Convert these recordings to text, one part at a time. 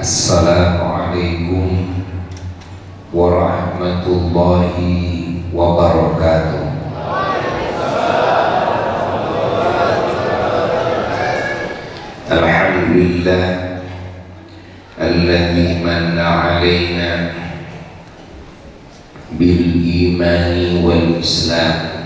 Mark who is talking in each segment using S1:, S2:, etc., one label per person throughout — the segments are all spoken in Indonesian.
S1: Assalamualaikum warahmatullahi wabarakatuh. Alhamdulillah alladzi manna alaina bil imani wal islam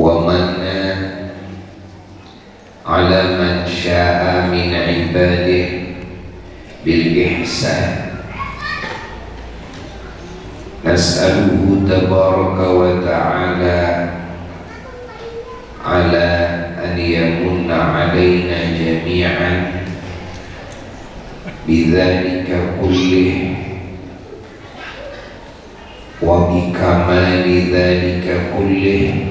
S1: wa manna ala man syaa min ibadihi bil ihsan. Nas'aluhu tabaraka wa ta'ala ala an yamunna alaina jami'an bidzalika kullih wa bikamali dzalika kullih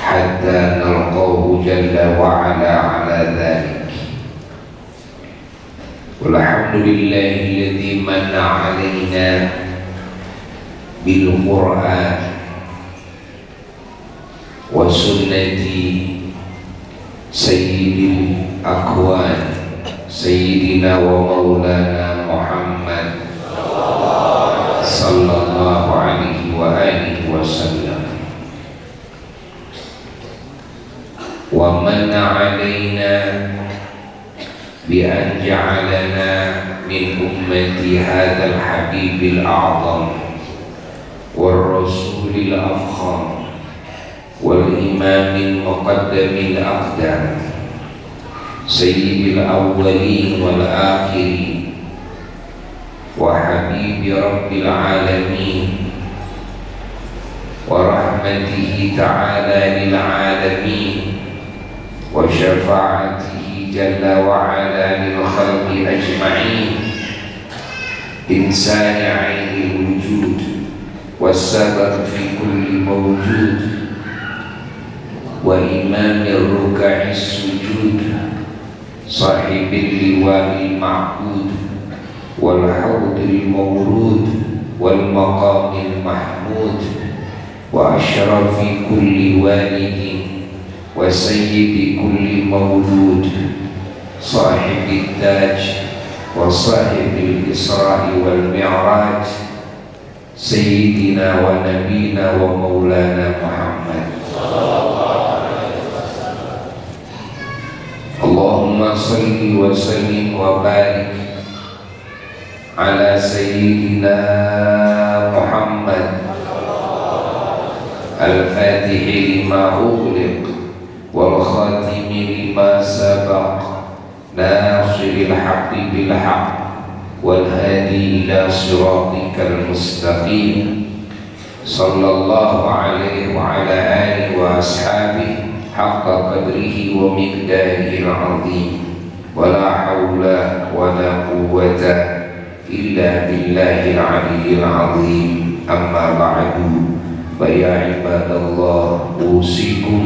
S1: hatta nalqahu jalla wa ala dhalik. Walhamdulillahi alladzi manna alaina bil Qur'an wa sunnati sayyidil akwan sayyidina wa maulana Muhammad sallallahu alaihi wa alihi wasallam. Wa manna alaina bi an ja'alana min ummati hadzal habibil a'zam والرسول الأفخم والإمام المقدم الأقدم سيد الأولين والآخرين وحبيب رب العالمين ورحمته تعالى للعالمين وشفاعته جل وعلا للخلق أجمعين إنسان عين الوجود والسبب في كل موجود وإمام الركع السجود صاحب اللواء المعبود والحوض المورود والمقام المحمود وأشرف كل والد وسيد كل مولود صاحب التاج وصاحب الإسراء والمعراج Sayyidina wa nabina wa maulana Muhammad. Allahumma salli wa sallim wa barik ala Sayyidina Muhammad al-fatihi lima ughliq wal khatimi lima sabaq nasiril haqqi bil haqq والهادي إلى صراطك المستقيم صلى الله عليه وعلى آله وأصحابه حق قدره ومقداره العظيم ولا حول ولا قوة إلا بالله العلي العظيم. أما بعد فيا عباد الله أوصيكم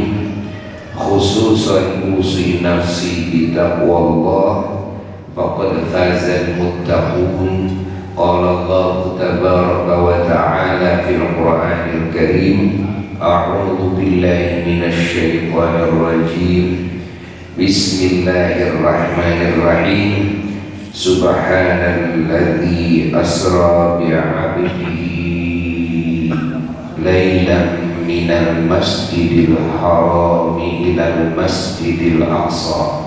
S1: خصوصا أوصي نفسي بتقوى الله فقد فاز المتقون. قال الله تبارك وتعالى في القرآن الكريم أعوذ بالله من الشيطان الرجيم بسم الله الرحمن الرحيم سبحان الذي أسرى بعبده ليلا من المسجد الحرام إلى المسجد الأقصى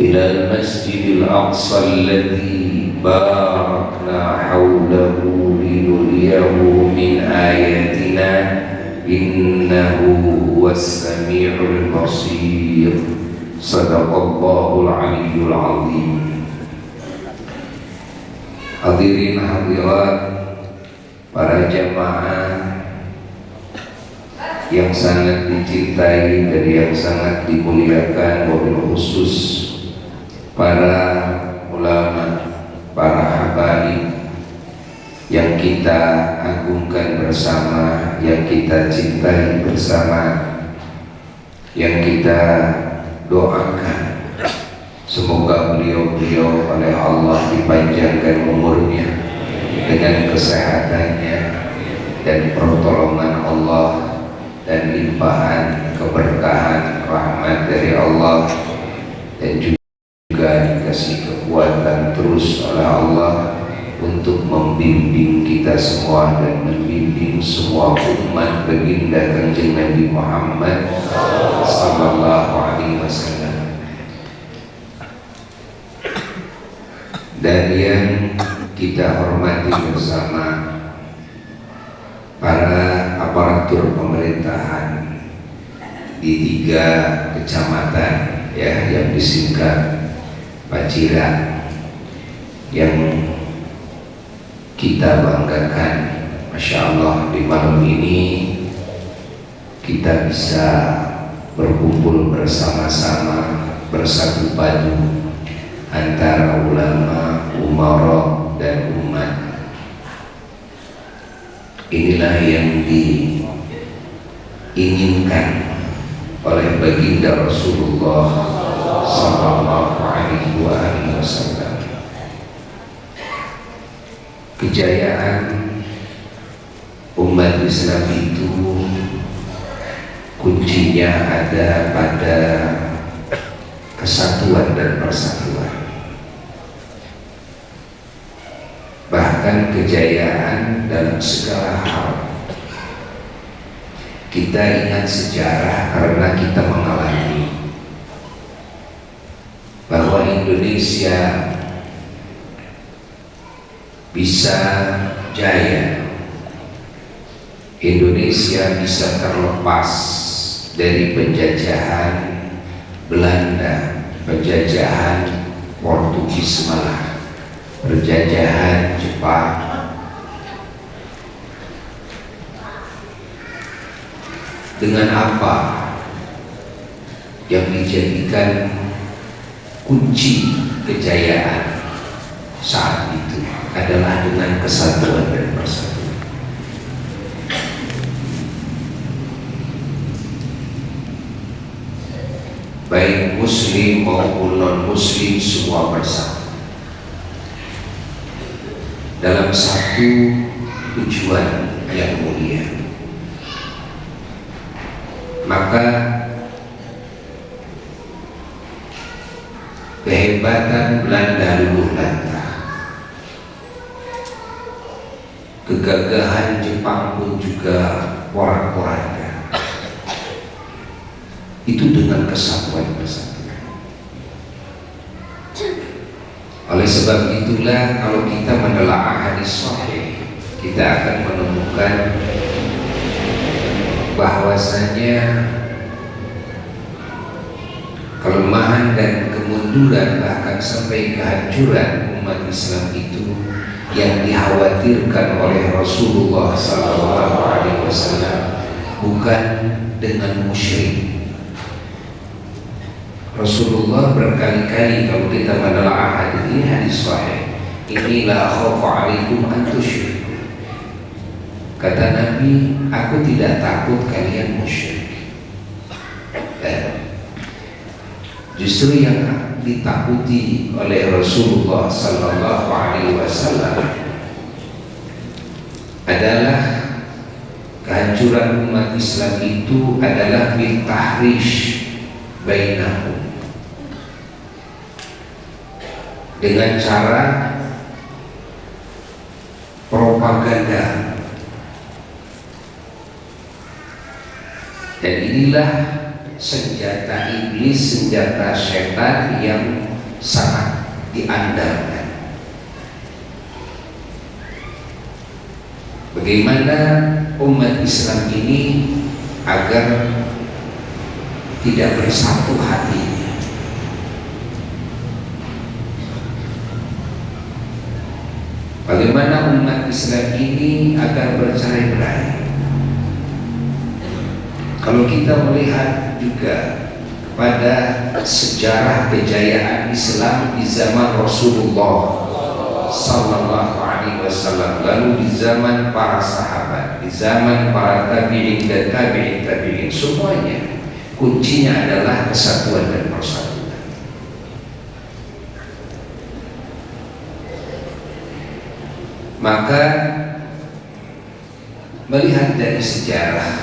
S1: إلى المسجد الأقصى الذي باركنا حوله لنريه من آياتنا إنه هو السميع البصير. صدق الله العلي العظيم. Hadirin hadirat para jamaah yang sangat dicintai dan yang sangat dimuliakan, wabil khusus para ulama, para habaib yang kita agungkan bersama, yang kita cintai bersama, yang kita doakan semoga beliau-beliau oleh Allah dipanjangkan umurnya dengan kesehatannya, dan pertolongan Allah dan limpahan keberkahan rahmat dari Allah, dan juga dikasih kekuatan terus oleh Allah untuk membimbing kita semua dan membimbing semua umat baginda Kanjeng Nabi Muhammad sallallahu alaihi wasallam. Dan yang kita hormati bersama para aparatur pemerintahan di 3 kecamatan ya yang disingkat Paciran, yang kita banggakan, Masya Allah, di malam ini kita bisa berkumpul bersama-sama, bersatu padu antara ulama, umara dan umat. Inilah yang diinginkan oleh baginda Rasulullah sallallahu alaihi wasallam. Kejayaan umat Islam itu kuncinya ada pada kesatuan dan persatuan. Bahkan kejayaan dalam segala hal. Kita ingat sejarah karena kita mengalami bahwa Indonesia bisa jaya, Indonesia bisa terlepas dari penjajahan Belanda, penjajahan Portugis, malah penjajahan Jepang. Dengan apa yang dijadikan kunci kejayaan saat itu adalah dengan kesatuan dan persatuan. Baik muslim maupun non muslim semua bersatu dalam satu tujuan yang mulia. Maka kehebatan Belanda luluh lantah, kegagahan Jepang pun juga porak-poranda. Itu dengan kesatuan bersatuan. Oleh sebab itulah kalau kita menelaah hadis sahih, kita akan menemukan bahwasanya kelemahan dan kemunduran bahkan sampai kehancuran umat Islam itu yang dikhawatirkan oleh Rasulullah SAW bukan dengan musyrik. Rasulullah berkali-kali, kalau kita menelaah hadis ini, hadis sahih, inilah khawfa alaikum an tusyriku. Kata Nabi, aku tidak takut kalian musyrik. Justru yang ditakuti oleh Rasulullah sallallahu alaihi wasallam adalah kehancuran umat Islam itu adalah bil tahrish bainahum, dengan cara propaganda. Dan inilah senjata iblis, senjata setan yang sangat diandalkan. Bagaimana umat Islam ini agar tidak bersatu hatinya? Bagaimana umat Islam ini agar bercerai-berai? Kalau kita melihat juga kepada sejarah kejayaan Islam di zaman Rasulullah sallallahu alaihi wasallam, lalu di zaman para sahabat, di zaman para tabi'in dan tabi'in tabi'in, semuanya kuncinya adalah kesatuan dan persatuan. Maka melihat dari sejarah,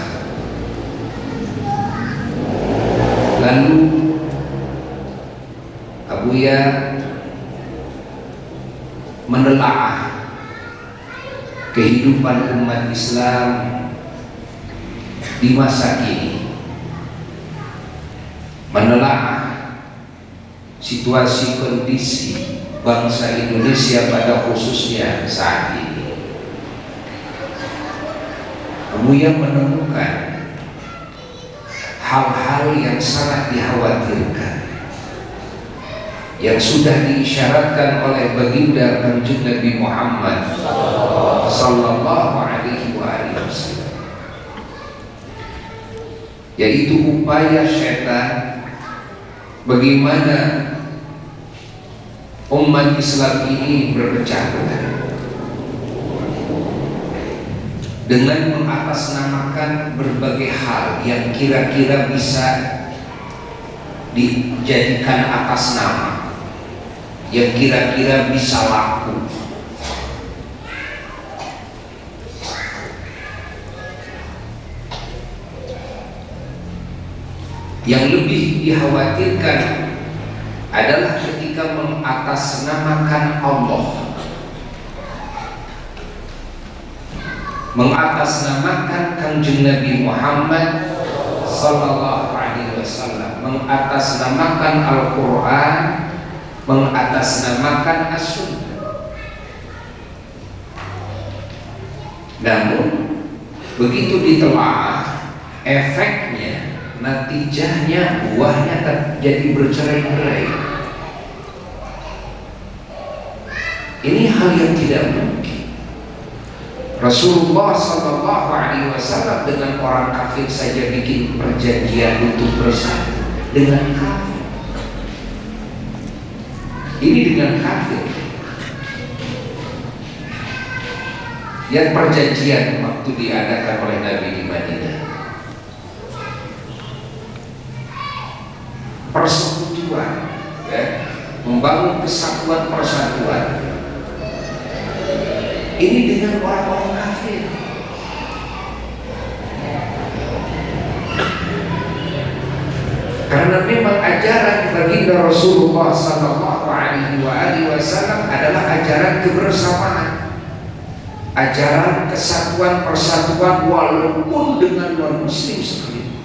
S1: lalu Abuya menelaah kehidupan umat Islam di masa kini, menelaah situasi kondisi bangsa Indonesia pada khususnya saat ini. Abuya menemukan hal-hal yang sangat dikhawatirkan yang sudah diisyaratkan oleh baginda Kanjeng Nabi Muhammad sallallahu alaihi wasallam, yaitu upaya syaitan bagaimana umat Islam ini berpecah belah dengan mengatasnamakan berbagai hal yang kira-kira bisa dijadikan atas nama, yang kira-kira bisa laku. Yang lebih dikhawatirkan adalah ketika mengatasnamakan Allah, mengatasnamakan Kanjeng Nabi Muhammad sallallahu alaihi wasallam, mengatasnamakan Al-Quran, mengatasnamakan As-Sunnah. Namun begitu ditelaah, efeknya, natijahnya, buahnya jadi bercerai-berai. Ini hal yang tidak mungkin. Rasulullah sallallahu alaihi wasallam dengan orang kafir saja bikin perjanjian untuk bersatu dengan kafir. Ini dengan kafir. Yang perjanjian waktu diadakan oleh Nabi di Madinah, persekutuan, ya, membangun kesatuan persatuan. Ini dengan orang-orang kafir. Karena memang ajaran baginda Rasulullah sallallahu alaihi wasallam adalah ajaran kebersamaan, ajaran kesatuan persatuan walaupun dengan non-muslim seperti itu.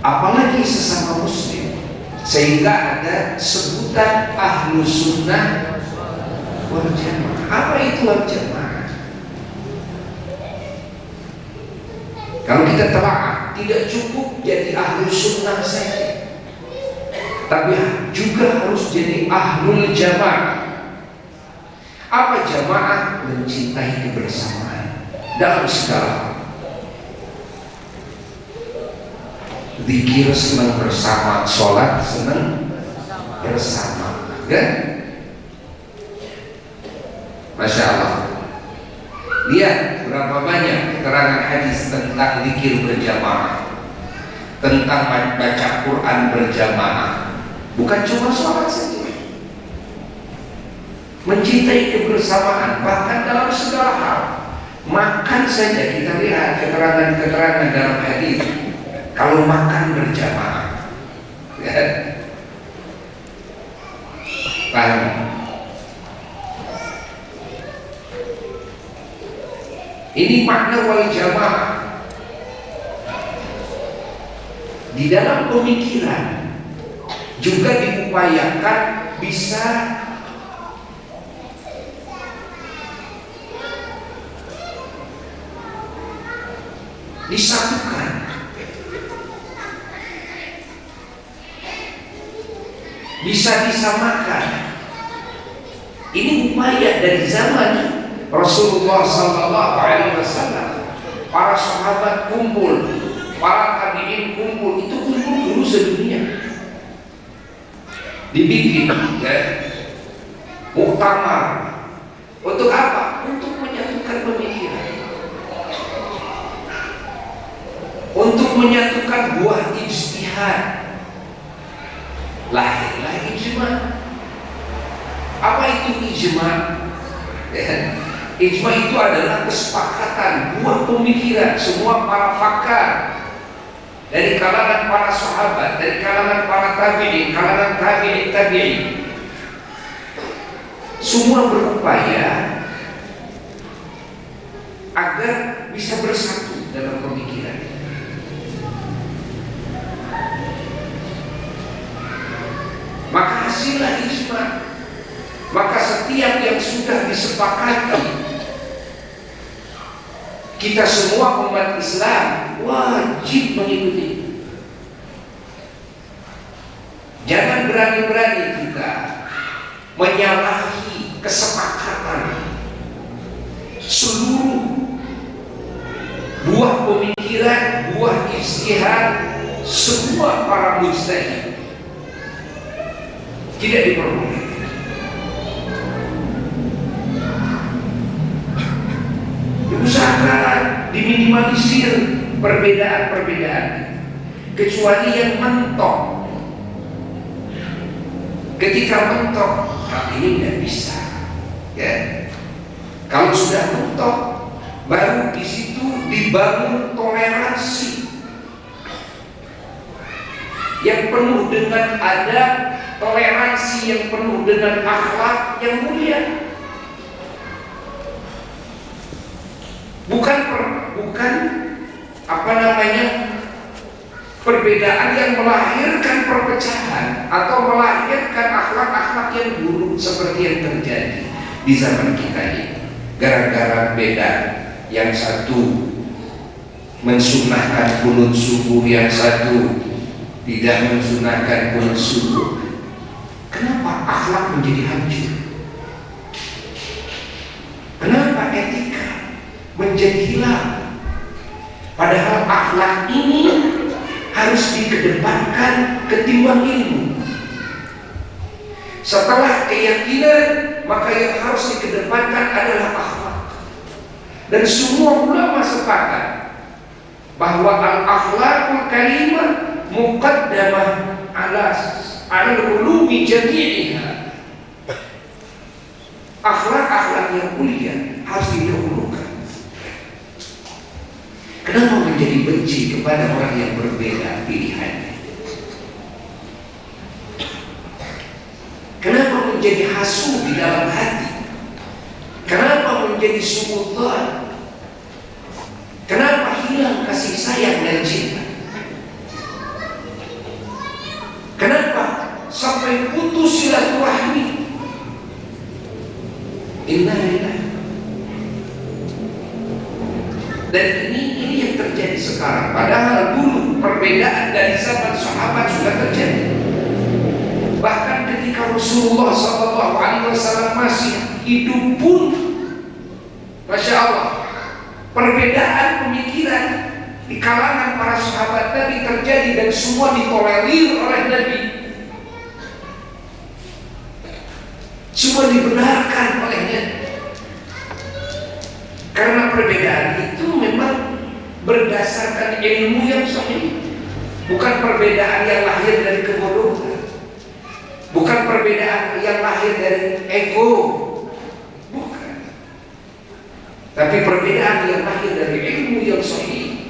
S1: Apalagi sesama muslim, sehingga ada sebutan ahlu sunnah wal jamaah. Apa itu wal jamaah? Kalau kita telah tidak cukup jadi ahlu sunnah saja, tapi juga harus jadi ahlul jamaah. Apa jamaah? Mencintai kebersamaan dalam segala hal. Zikir senang bersama, sholat senang bersama, kan? Masya Allah. Lihat berapa banyak keterangan hadis tentang zikir berjamaah, tentang baca Quran berjamaah. Bukan cuma sholat saja, mencintai kebersamaan bahkan dalam segala hal. Makan saja kita lihat keterangan-keterangan dalam hadis. Kalau makan berjamaah, ya. Paham? Ini makna wal jamaah. Di dalam pemikiran juga diupayakan bisa disatukan, bisa disamakan. Ini upaya dari zaman Rasulullah sallallahu alaihi wasallam. Para sahabat kumpul, para tabi'in kumpul, itu kumpul dulu sedunia. Dibikin, ya, muktamar. Untuk apa? Untuk menyatukan pemikiran, untuk menyatukan buah ijtihad. Lahirlah ijma. Apa itu ijma? Ya. Ijma itu adalah kesepakatan buah pemikiran semua para pakar, dari kalangan para sahabat, dari kalangan para tabi'in, kalangan tabi'in, semua berupaya agar bisa bersatu dalam pemikiran. Maka hasillah ijma. Maka setiap yang sudah disepakati, kita semua umat Islam wajib mengikuti. Jangan berani-berani kita menyalahi kesepakatan seluruh buah pemikiran, buah ijtihad semua para mujtahid. Tidak diperbolehkan. Usahakan diminimalisir perbedaan-perbedaan, kecuali yang mentok. Ketika mentok, ini tidak bisa. Ya, kalau sudah mentok, baru di situ dibangun toleransi yang penuh dengan adab, toleransi yang penuh dengan akhlak yang mulia. Bukan perbedaan yang melahirkan perpecahan atau melahirkan akhlak-akhlak yang buruk seperti yang terjadi di zaman kita ini. Gara-gara beda, yang satu mensunahkan kunut subuh, yang satu tidak mensunahkan kunut subuh. Kenapa akhlak menjadi hancur? Kenapa etika menjadi hilang? Padahal akhlak ini harus dikedepankan ketimbang ilmu. Setelah keyakinan, maka yang harus dikedepankan adalah akhlak. Dan semua ulama sepakat bahwa al-akhlaqul karimah muqaddamah ala ulumi jami'iha. Akhlak-akhlak yang mulia harus didahulukan. Kenapa menjadi benci kepada orang yang berbeda pilihannya? Kenapa menjadi hasud di dalam hati? Kenapa menjadi suudzon? Kenapa hilang kasih sayang dan cinta? Kenapa sampai putus silaturahmi? Innalillah. Dan ini yang terjadi sekarang. Padahal dulu perbedaan dari zaman sahabat sudah terjadi. Bahkan ketika Rasulullah SAW masih hidup pun, Masya Allah, perbedaan pemikiran di kalangan para sahabat Nabi terjadi dan semua ditolerir oleh Nabi. Semua dibenarkan oleh Nabi. Karena perbedaan itu memang berdasarkan ilmu yang sahih, bukan perbedaan yang lahir dari kebodohan, bukan perbedaan yang lahir dari ego, bukan. Tapi perbedaan yang lahir dari ilmu yang sahih.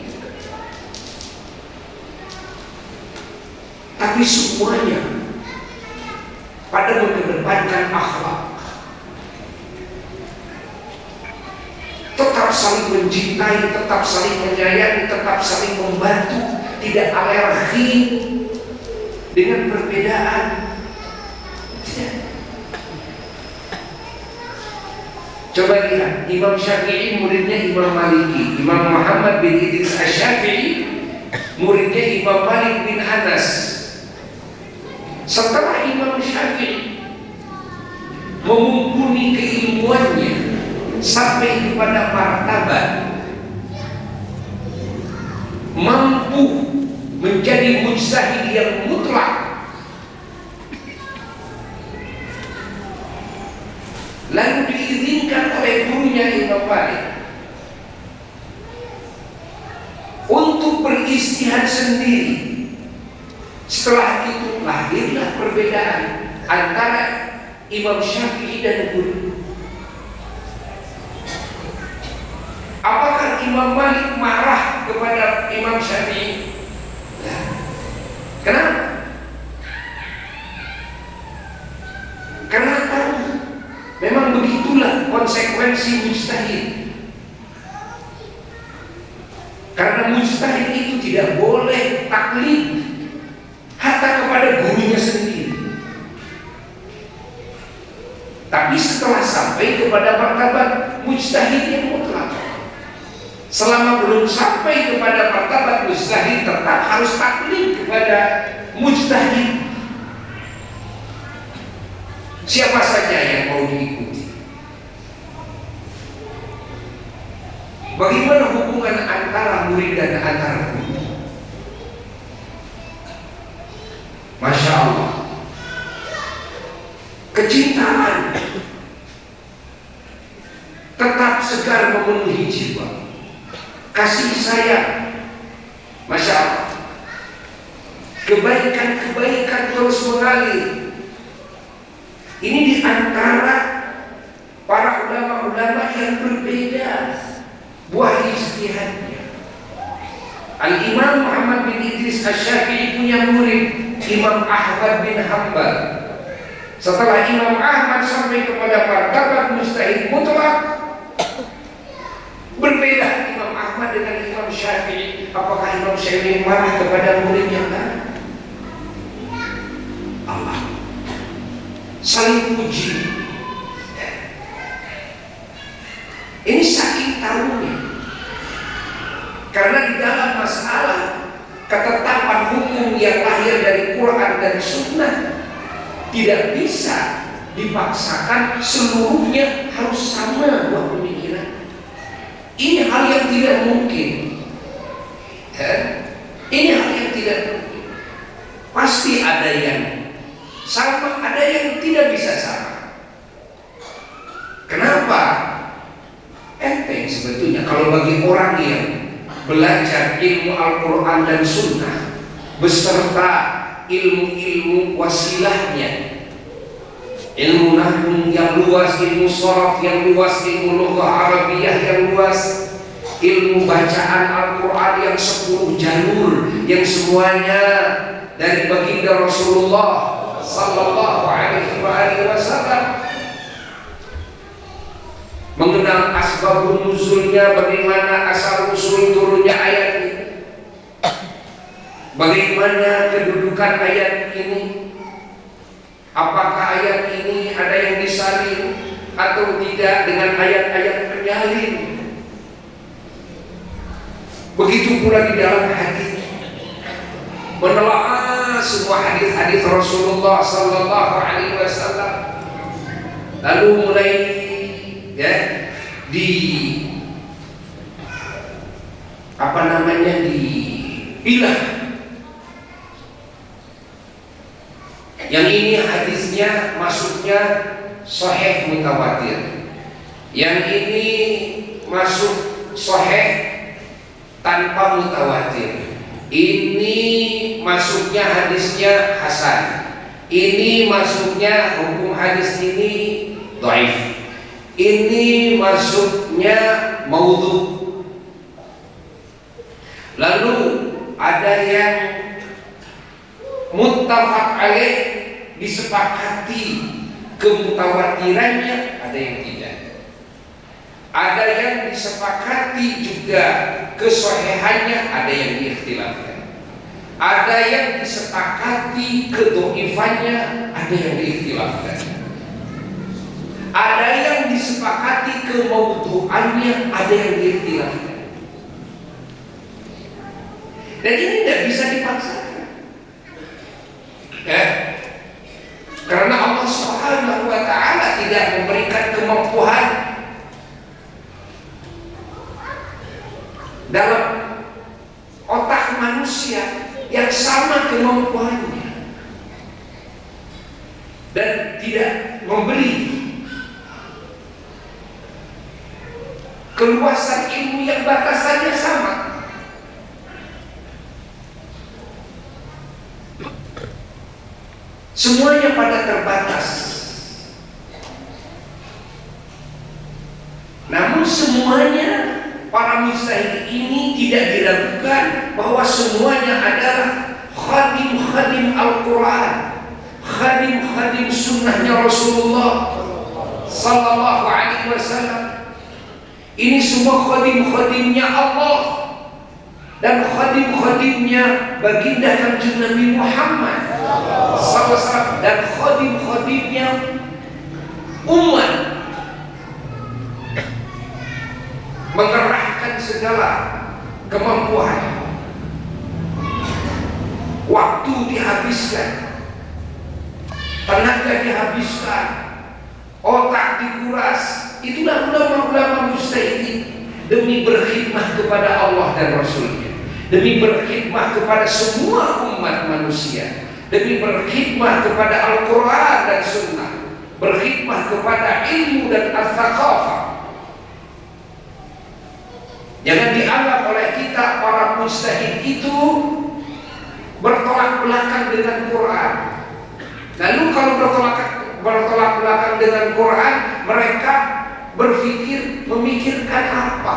S1: Tapi semuanya pada mengedepankan akhlak. Tetap saling mencintai, tetap saling menyayangi, tetap saling membantu, tidak alergi dengan perbedaan. Tidak. Coba lihat, Imam Syafi'i muridnya Imam Maliki, Imam Muhammad bin Idris Asy-Syafi'i muridnya Imam Malik bin Anas. Setelah Imam Syafi'i memumpuni keilmuannya sampai kepada martabat mampu menjadi mujtahid yang mutlak, lalu diizinkan oleh gurunya Imam Malik untuk beristihad sendiri. Setelah itu lahirlah perbedaan antara Imam Syafi'i dan guru. Imam Malik marah kepada Imam Syafi'i? Ya. Kenapa? Karena tahu memang begitulah konsekuensi mujtahid. Karena mujtahid itu tidak boleh taklid hatta kepada gurunya sendiri. Tapi setelah sampai kepada martabat mujtahid yang mutlak, selama belum sampai kepada martabat mujtahid, tetap harus taklid kepada mujtahid. Siapa saja yang mau diikuti. Bagaimana hubungan antara murid dan antara guru? Masya Allah, kecintaan tetap segar memenuhi jiwa, kasih sayang, Masya Allah, kebaikan-kebaikan terus mengalir. Ini di antara para ulama-ulama yang berbeda buah ijtihadnya. Al-Imam Muhammad bin Idris Asy-Syafi'i punya murid Imam Ahmad bin Hanbal. Setelah Imam Ahmad sampai kepada martabat mujtahid mutlak, berbeda Imam Ahmad dengan Imam Syafi'i. Apakah Imam Syafi'i marah kepada murid yang lain? Allah saling puji. Ini saking tahunya. Karena di dalam masalah ketetapan hukum yang lahir dari Quran dan Sunnah, tidak bisa dipaksakan seluruhnya harus sama buah pemikiran. Ini hal yang tidak mungkin. Ini hal yang tidak mungkin. Pasti ada yang sama, ada yang tidak bisa sama. Kenapa? Enteng sebetulnya kalau bagi orang yang belajar ilmu Al-Quran dan Sunnah beserta ilmu-ilmu wasilahnya, ilmu nahwu yang luas, ilmu sharaf yang luas, ilmu lughah Arabiyah yang luas, ilmu bacaan Al-Quran yang 10 jalur, yang semuanya dari baginda Rasulullah sallallahu alaihi wasallam, mengenal asbabun nuzulnya, bagaimana asal usul turunnya ayat ini, bagaimana kedudukan ayat ini, apakah ayat ini ada yang disalin atau tidak dengan ayat-ayat penyalin. Begitu pula di dalam hadis, menelaah semua hadis-hadis Rasulullah sallallahu alaihi wasallam, lalu mulai di dipilah. Yang ini hadisnya masuknya sahih mutawatir, yang ini masuk sahih tanpa mutawatir, ini masuknya hadisnya hasan, ini masuknya hukum hadis ini dhaif, ini masuknya maudhu. Lalu ada yang muttafaq alaih, disepakati kemutawatirannya, ada yang tidak. Ada yang disepakati juga kesahihannya, ada yang diikhtilafkan. Ada yang disepakati kedhaifannya, ada yang diikhtilafkan. Ada yang disepakati kemaudhu'annya, ada yang diikhtilafkan. Dan ini tidak bisa dipaksakan. Karena Allah Subhanahu wa ta'ala tidak memberikan kemampuan dalam otak manusia yang sama kemampuannya, dan tidak memberi keluasan ilmu yang batasannya sama. Semuanya pada terbatas. Namun semuanya para para mujtahid ini tidak diragukan bahwa semuanya adalah khadim-khadim Al-Quran, khadim-khadim sunnahnya Rasulullah sallallahu alaihi wasallam. Ini semua khadim-khadimnya Allah dan khadim-khadimnya baginda Kanjeng Nabi Muhammad sallallahu alaihi wasallam, dan khadim-khadimnya umat, mengerahkan segala kemampuan, waktu dihabiskan, tenaga dihabiskan, otak dikuras. Itulah ulama-ulama mujtahidin demi berkhidmah kepada Allah dan Rasulnya, demi berkhidmah kepada semua umat manusia, demi berkhidmah kepada Al-Quran dan Sunnah, berkhidmah kepada ilmu dan al-thaqafah. Jangan dianggap oleh kita para mujtahid itu bertolak belakang dengan Quran. Lalu kalau bertolak belakang dengan Quran, mereka memikirkan apa?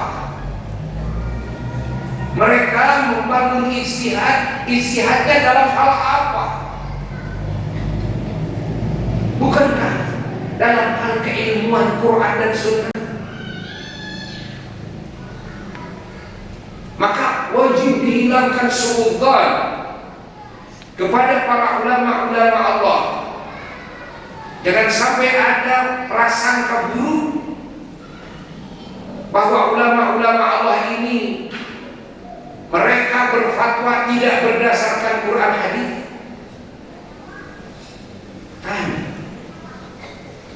S1: Mereka membangun ijtihadnya dalam hal apa? Bukankah dalam hal keilmuan Quran dan Sunnah? Maka wajib dihilangkan suudzon kepada para ulama-ulama Allah. Jangan sampai ada prasangka buruk bahwa ulama-ulama Allah ini mereka berfatwa tidak berdasarkan Quran hadis.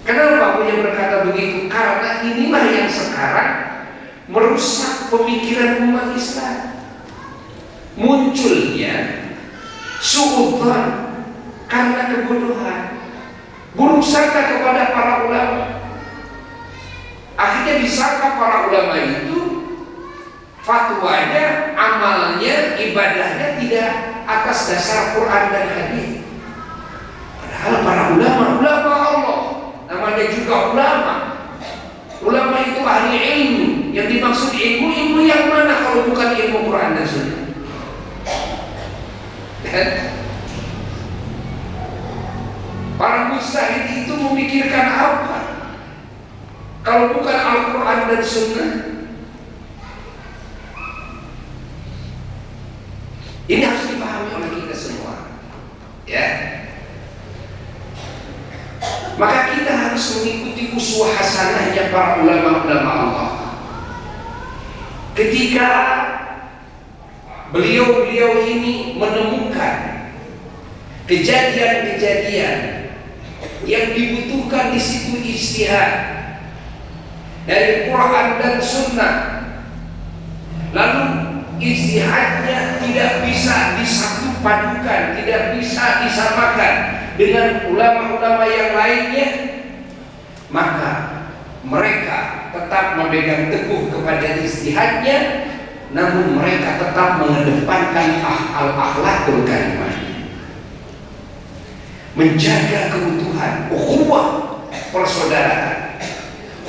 S1: Kenapa beliau berkata begitu? Karena inilah yang sekarang merusak pemikiran umat Islam. Munculnya suudzon karena kebodohan, buruk sangka kepada para ulama. Akhirnya disangka para ulama itu fatwanya, amalnya, ibadahnya tidak atas dasar Quran dan hadis. Padahal para ulama Allah, namanya juga ulama. Ulama itu ahli ilmu. Yang dimaksud ilmu yang mana kalau bukan ilmu Quran dan Sunnah? Para mujtahid itu memikirkan apa kalau bukan Al-Quran dan Sunnah? Ini harus dipahami oleh kita semua, ya. Maka kita harus mengikuti uswah hasanahnya para ulama-ulama Allah. Ketika beliau-beliau ini menemukan kejadian-kejadian yang dibutuhkan di situ ijtihad dari Quran dan Sunnah, lalu ijtihadnya tidak bisa disatu padukan, tidak bisa disamakan dengan ulama-ulama yang lainnya, maka mereka tetap memegang teguh kepada ijtihadnya, namun mereka tetap mengedepankan al-akhlakul karimah, menjaga keutuhan ukhuwah persaudaraan,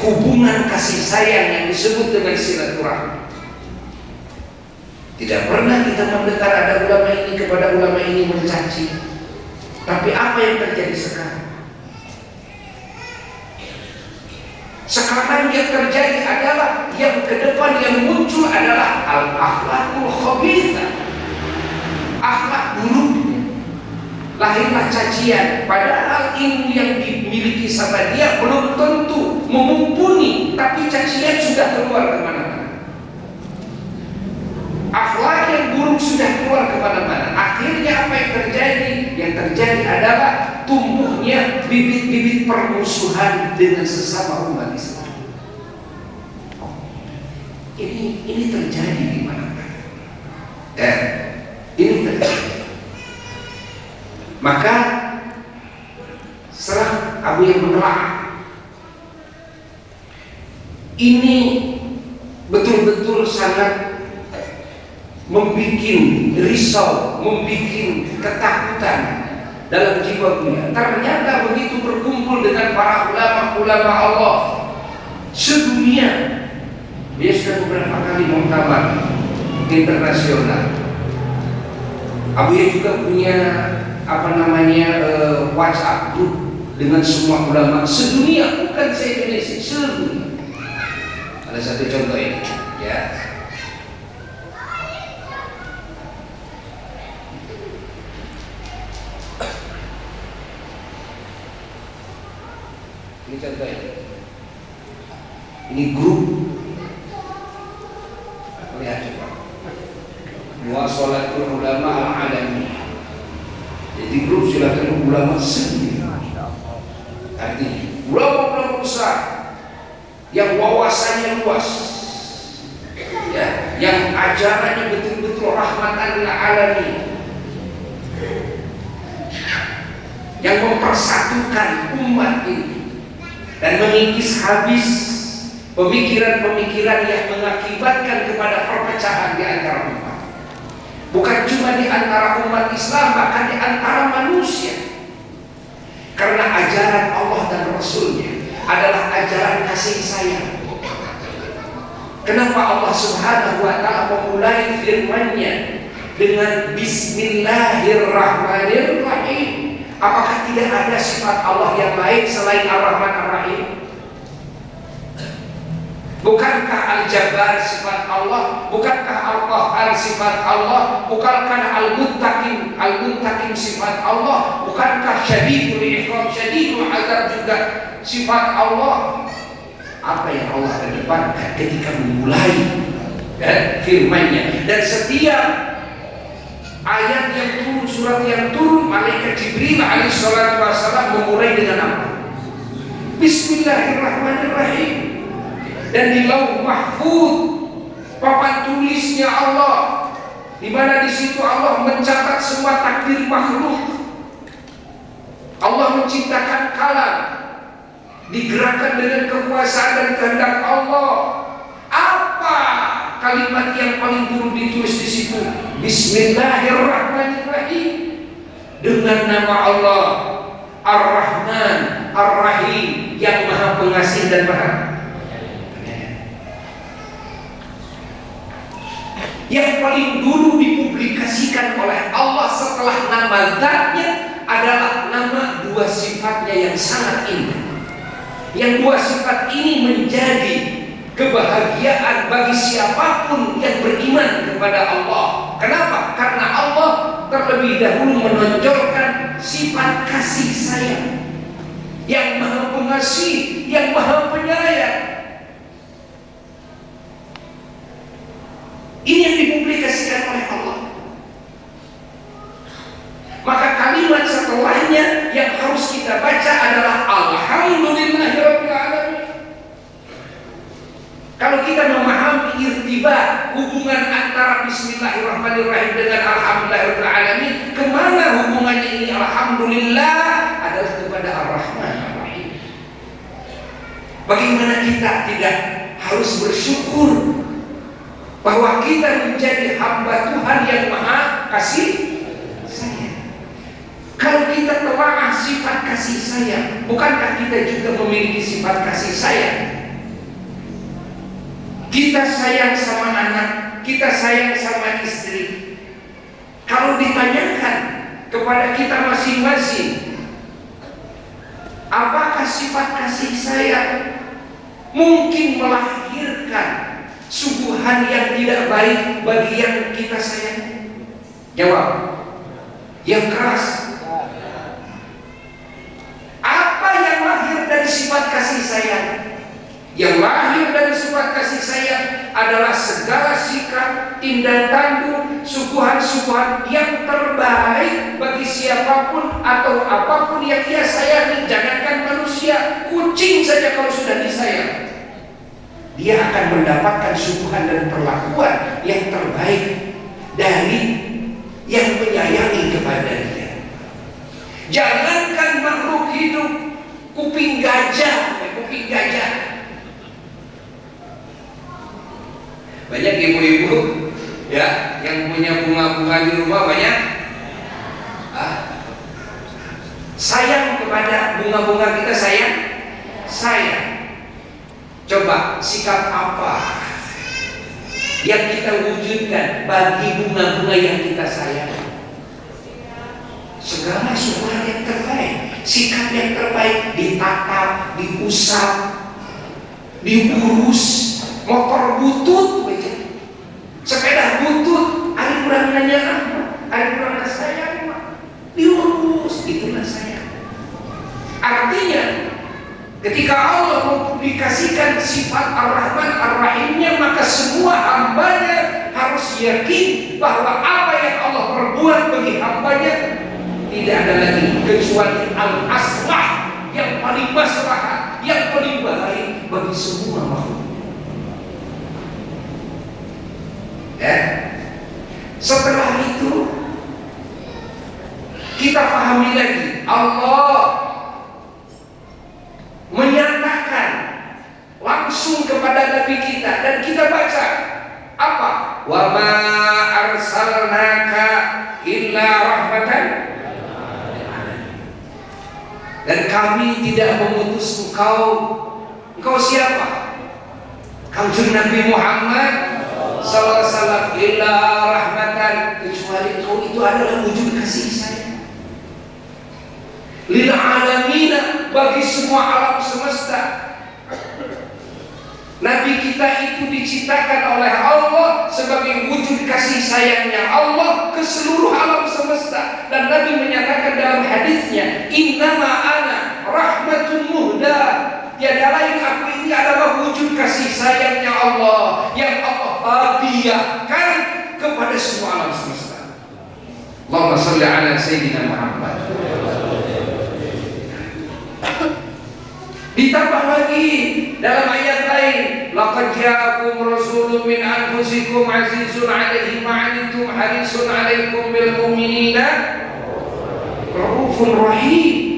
S1: hubungan kasih sayang yang disebut dengan silaturahmi. Tidak pernah kita mendengar ada ulama ini kepada ulama ini mencaci. Tapi apa yang terjadi sekarang? Sekarang yang terjadi adalah yang ke depan yang muncul adalah al-akhlakul khabithah, akhlak buruk. Lahirlah cacian, padahal ilmu yang dimiliki sama dia belum tentu memumpuni, tapi cacian sudah keluar kemana-mana. Akhlak yang buruk sudah keluar kemana-mana. Akhirnya apa yang terjadi? Yang terjadi adalah tumbuhnya bibit-bibit permusuhan dengan sesama umat Islam. Ini terjadi di mana-mana. Ini terjadi. Maka setelah Abu yang menelaah, ini betul-betul sangat membuat risau, membuat ketakutan dalam jiwa beliau. Ternyata begitu berkumpul dengan para ulama-ulama Allah sedunia, dia sudah beberapa kali muktamar internasional. Abuya juga punya WhatsApp group dengan semua ulama sedunia, bukan se-Indonesia, sedunia. Ada satu contoh ini, ya. Ini contoh ini. Ini grup. Lihat coba. Muasalatul Ulama Al-Alami. Jadi grup silakan ulama sendiri. Artinya ulama-ulama besar yang wawasannya luas, ya, yang ajarannya betul-betul rahmatan lil alamin, yang mempersatukan umat ini dan mengikis habis pemikiran-pemikiran yang mengakibatkan kepada perpecahan di antara umat. Bukan cuma di antara umat Islam, bahkan di antara manusia. Karena ajaran Allah dan Rasulnya adalah ajaran kasih sayang. Kenapa Allah Subhanahu wa ta'ala memulai firman-Nya dengan Bismillahirrahmanirrahim? Apakah tidak ada sifat Allah yang lain selain Ar-Rahman Ar-Rahim? Bukankah Al-Jabbar sifat Allah? Bukankah Al-Qahhar sifat Allah? Bukankah Al-Muntaqim sifat Allah? Bukankah Syadidul Iqab, Syadidul Azab juga sifat Allah? Apa yang Allah kedepankan ketika memulai firman-Nya? Dan setiap ayat yang turun, surat yang turun, malaikat Jibril alaihissalatu wassalam memulai dengan apa? Bismillahirrahmanirrahim. Dan di Lauh Mahfuz, papan tulisnya Allah, di mana di situ Allah mencatat semua takdir makhluk. Allah menciptakan kalam, digerakkan dengan kekuasaan dan kehendak Allah. Apa kalimat yang paling dulu ditulis di situ? Bismillahirrahmanirrahim. Dengan nama Allah Ar-Rahman Ar-Rahim, yang Maha Pengasih dan Maha. Yang paling dulu dipublikasikan oleh Allah setelah nama zatnya adalah nama dua sifatnya yang sangat indah. Yang dua sifat ini menjadi kebahagiaan bagi siapapun yang beriman kepada Allah. Kenapa? Karena Allah terlebih dahulu menonjolkan sifat kasih sayang, yang Maha Pengasih, yang Maha Penyayang. Ini yang dipublikasikan oleh Allah. Maka kalimat setelahnya yang harus kita baca adalah Alhamdulillahirabbil alamin. Kalau kita memahami irtibat, hubungan antara Bismillahirrahmanirrahim dengan Alhamdulillahirabbil alamin, kemana hubungannya ini? Alhamdulillah adalah kepada Ar-Rahman Ar-Rahim. Bagaimana kita tidak harus bersyukur bahwa kita menjadi hamba Tuhan yang Maha Kasih Sayang? Kalau kita telah sifat kasih sayang, bukankah kita juga memiliki sifat kasih sayang? Kita sayang sama anak, kita sayang sama istri. Kalau ditanyakan kepada kita masing-masing, apakah sifat kasih sayang mungkin melahirkan suguhan yang tidak baik bagi yang kita sayang? Jawab yang keras. Apa yang lahir dari sifat kasih sayang? Yang lahir dari sifat kasih sayang adalah segala sikap, tindak tanduk, suguhan-suguhan yang terbaik bagi siapapun atau apapun yang ia sayangi. Jangankan manusia, kucing saja kalau sudah disayang, dia akan mendapatkan suguhan dan perlakuan yang terbaik dari yang menyayangi kepada dia. Jangankan makhluk hidup, kuping gajah. Banyak ibu-ibu ya yang punya bunga-bunga di rumah banyak. Sayang kepada bunga-bunga kita, sayang. Coba sikap apa yang kita wujudkan bagi bunga-bunga yang kita sayang. Segala sesuatu yang terbaik, sikap yang terbaik, ditatap, diusap, diurus. Motor butut aja, sepeda butut, ada kurang nanya apa, ada kurang sayang, diurus, itulah sayang. Artinya ketika Allah mempublikasikan sifat Ar-Rahman Ar-Rahimnya, maka semua hambanya harus yakin bahwa apa yang Allah perbuat bagi hambanya tidak ada lagi kecuali al-aslah, yang paling maslahat, yang paling baik bagi semua makhluk. Ya. Setelah itu kita pahami lagi, Allah menyatakan langsung kepada Nabi kita, dan kita baca apa? Wa ma arsalnaka illa rahmatan, dan kami tidak mengutus engkau siapa? Kanjeng Nabi Muhammad sallallahu alaihi wasallam, illa rahmatan, kecuali engkau itu adalah wujud kasih sayang lil alamin, bagi semua alam semesta. Nabi kita itu diciptakan oleh Allah sebagai wujud kasih sayangnya Allah ke seluruh alam semesta. Dan Nabi menyatakan dalam hadisnya, innama ana rahmatun muhda, tiada lain aku ini adalah wujud kasih sayangnya Allah yang Allah hadiahkan kepada semua alam semesta. Allahumma shalli ala sayyidina Muhammad. Ditambah lagi dalam ayat lain, laqad ja'akum rasulun min anfusikum azizun 'alaihi ma 'anittum harisun 'alaikum bil mu'minina raufur rahim.